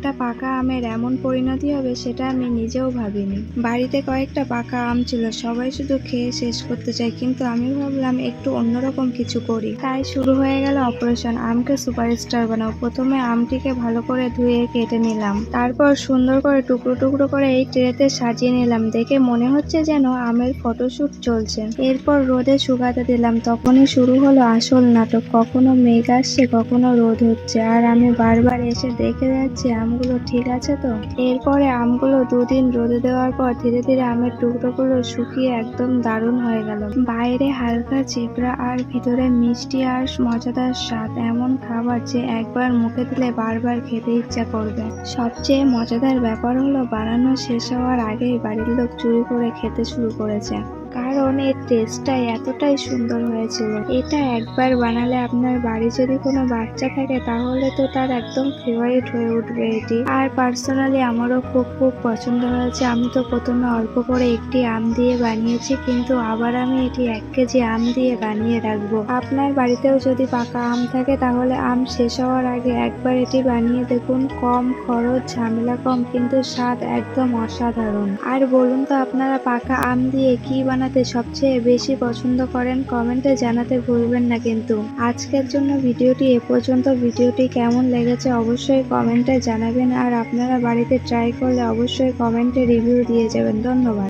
একটা পাকা আমের এমন পরিণতি হবে সেটা আমি নিজেও ভাবিনি। বাড়িতে কয়েকটা পাকা আম ছিল, সবাই শুধু খেয়ে শেষ করতে চায়, কিন্তু আমি ভাবলাম একটু অন্যরকম কিছু করি। তাই শুরু হয়ে গেল অপারেশন আমকে সুপারস্টার বানাও। প্রথমে আমটিকে ভালো করে ধুয়ে কেটে নিলাম, তারপর সুন্দর করে টুকরো টুকরো করে এই ট্রেতে সাজিয়ে নিলাম। দেখে মনে হচ্ছে যেন আমের ফটোশুট চলছে। এরপর রোদে শুকাতে দিলাম। তখনই শুরু হলো আসল নাটক। কখনো মেঘ আসছে, কখনো রোদ হচ্ছে, আর আমি বারবার এসে দেখে যাচ্ছি আমগুলো ঠিক আছে তো। এরপরে আমগুলো দুদিন রোদে দেওয়ার পর ধীরে ধীরে আমের টুকরোগুলো শুকিয়ে একদম দারুণ হয়ে গেল। বাইরে হালকা চিপড়া আর ভিতরে মিষ্টি আর মজাদার স্বাদ। এমন খাবার যে একবার মুখে দিলে বারবার খেতে ইচ্ছা করবে। সবচেয়ে মজাদার ব্যাপার হলো বানানো শেষ হওয়ার আগেই বাড়ির লোক চুরি করে খেতে শুরু করেছে, কারণ এর টেস্টটাই এতটাই সুন্দর হয়েছিল। এটা একবার বানালে আপনার বাড়ি যদি কোনো বাচ্চা থাকে তাহলে তো তার একদম ফেভারিট হয়ে উঠবে এটি। আর পার্সোনালি আমারও খুব খুব পছন্দ হয়েছে। আমি তো প্রথমে অল্প করে একটি আম দিয়ে বানিয়েছি, কিন্তু আবার আমি এটি 1 কেজি আম দিয়ে বানিয়ে রাখবো। আপনার বাড়িতেও যদি পাকা আম থাকে তাহলে আম শেষ হওয়ার আগে একবার এটি বানিয়ে দেখুন। কম খরচ, ঝামেলা কম, কিন্তু স্বাদ একদম অসাধারণ। আর বলুন তো আপনারা পাকা আম দিয়ে কি বানাতে সবচেয়ে বেশি পছন্দ করেন? কমেন্টে জানাতে ভুলবেন না কিন্তু। আজকের জন্য ভিডিওটি এ পর্যন্ত। ভিডিওটি কেমন লেগেছে অবশ্যই কমেন্টে জানাবেন, আর আপনারা বাড়িতে ট্রাই করলে অবশ্যই কমেন্টে রিভিউ দিয়ে যাবেন। ধন্যবাদ।